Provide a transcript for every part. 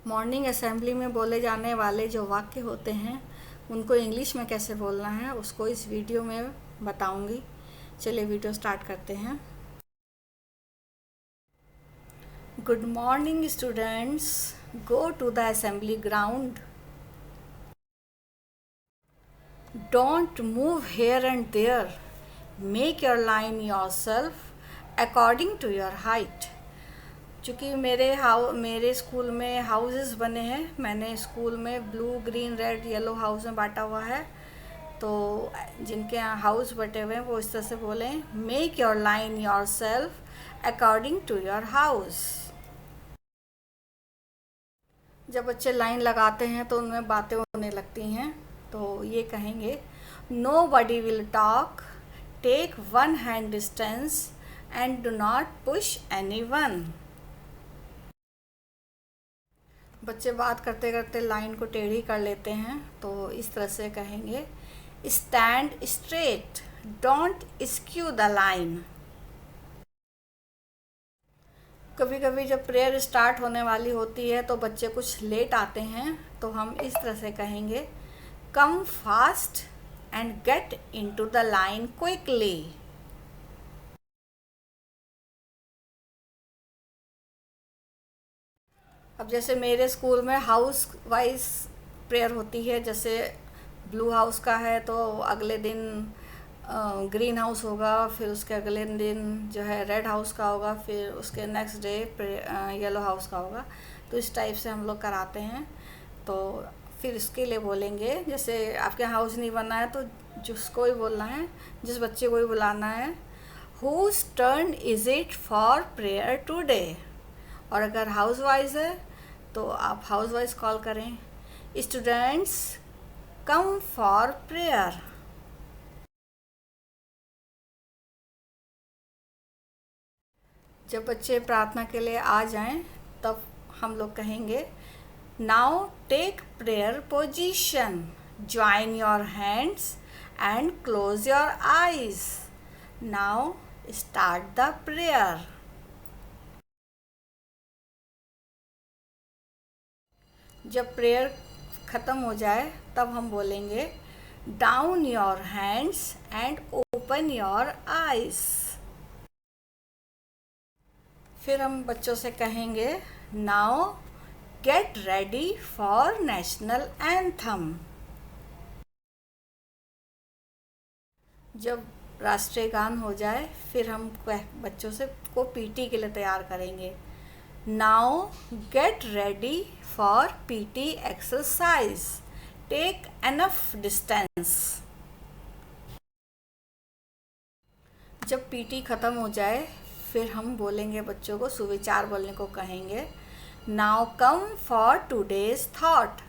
Morning assembly में बोले जाने वाले जो वाक्य होते हैं उनको इंग्लिश में कैसे बोलना है उसको इस वीडियो में बताऊंगी। चलिए वीडियो स्टार्ट करते हैं। Good morning students, go to the assembly ground. Don't move here and there, make your line yourself according to your height. चूँकि मेरे स्कूल में हाउसेस बने हैं, मैंने स्कूल में blue green red yellow house में बांटा हुआ है। तो जिनके यहाँ हाउस बटे हुए हैं वो इस तरह से बोलें, make your line your self according to your house. जब बच्चे लाइन लगाते हैं तो उनमें बातें होने लगती हैं, तो ये कहेंगे, nobody will talk, take one hand distance and do not push anyone. बच्चे बात करते करते लाइन को टेढ़ी कर लेते हैं, तो इस तरह से कहेंगे, stand straight, don't skew the line. कभी कभी जब प्रेयर स्टार्ट होने वाली होती है तो बच्चे कुछ लेट आते हैं, तो हम इस तरह से कहेंगे, come fast and get into the line quickly. अब जैसे मेरे स्कूल में हाउस वाइज प्रेयर होती है, जैसे ब्लू हाउस का है तो अगले दिन ग्रीन हाउस होगा, फिर उसके अगले दिन जो है रेड हाउस का होगा, फिर उसके नेक्स्ट डे येलो हाउस का होगा। तो इस टाइप से हम लोग कराते हैं। तो फिर इसके लिए बोलेंगे, जैसे आपके हाउस नहीं बना है तो जिसको ही बोलना है, जिस बच्चे को ही बुलाना है, whose turn is it for prayer today. और अगर हाउस वाइज है तो आप हाउस वाइज कॉल करें, स्टूडेंट्स कम फॉर प्रेयर। जब बच्चे प्रार्थना के लिए आ जाएं तब हम लोग कहेंगे, now take prayer position, join your hands and close your eyes, now start the prayer. जब प्रेयर ख़त्म हो जाए तब हम बोलेंगे, down your hands and open your eyes. फिर हम बच्चों से कहेंगे, now get ready for national anthem. जब राष्ट्रीय गान हो जाए फिर हम बच्चों से को पीटी के लिए तैयार करेंगे, now get ready for PT exercise, take enough distance. जब पीटी ख़त्म हो जाए फिर हम बोलेंगे, बच्चों को सुविचार बोलने को कहेंगे, now come for today's thought.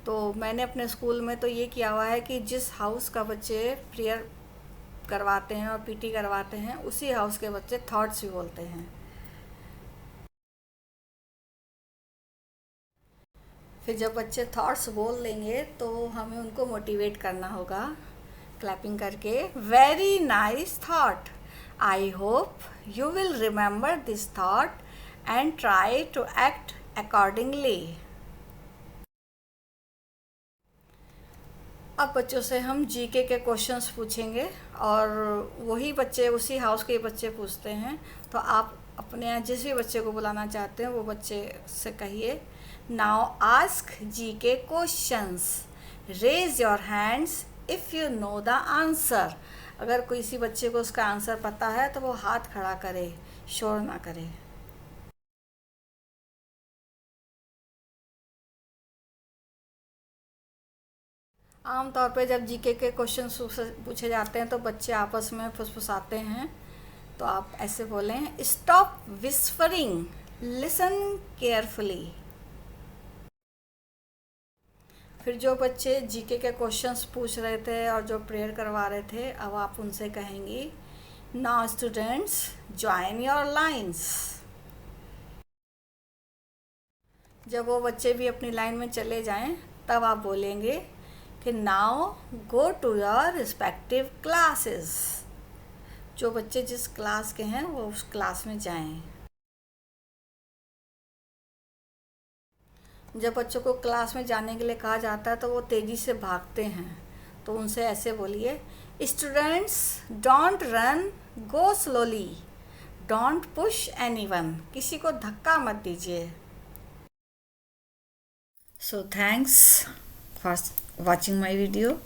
तो मैंने अपने स्कूल में तो ये किया हुआ है कि जिस हाउस का बच्चे प्रेयर करवाते हैं और पीटी करवाते हैं उसी हाउस के बच्चे थॉट्स भी बोलते हैं। फिर जब बच्चे थॉट्स बोल लेंगे तो हमें उनको मोटिवेट करना होगा क्लैपिंग करके, very nice thought, I hope you will remember this thought and try to act accordingly. अब बच्चों से हम जीके के क्वेश्चंस पूछेंगे और वही बच्चे उसी हाउस के बच्चे पूछते हैं। तो आप अपने यहाँ जिस भी बच्चे को बुलाना चाहते हैं वो बच्चे से कहिए, now ask GK questions, raise your hands if you know the answer. अगर किसी बच्चे को उसका आंसर पता है तो वो हाथ खड़ा करे, शोर ना करे। आमतौर पे जब जीके के क्वेश्चन पूछे जाते हैं तो बच्चे आपस में फुसफुसाते हैं, तो आप ऐसे बोलें, स्टॉप विस्परिंग, लिसन केयरफुली। फिर जो बच्चे जीके के क्वेश्चंस पूछ रहे थे और जो प्रेयर करवा रहे थे, अब आप उनसे कहेंगी, now students join your lines. जब वो बच्चे भी अपनी लाइन में चले जाएं तब आप बोलेंगे कि now go to your respective classes. जो बच्चे जिस क्लास के हैं वो उस क्लास में जाएं। जब बच्चों को क्लास में जाने के लिए कहा जाता है तो वो तेज़ी से भागते हैं, तो उनसे ऐसे बोलिए, students don't run, go slowly, don't push anyone, किसी को धक्का मत दीजिए। So thanks for watching my video.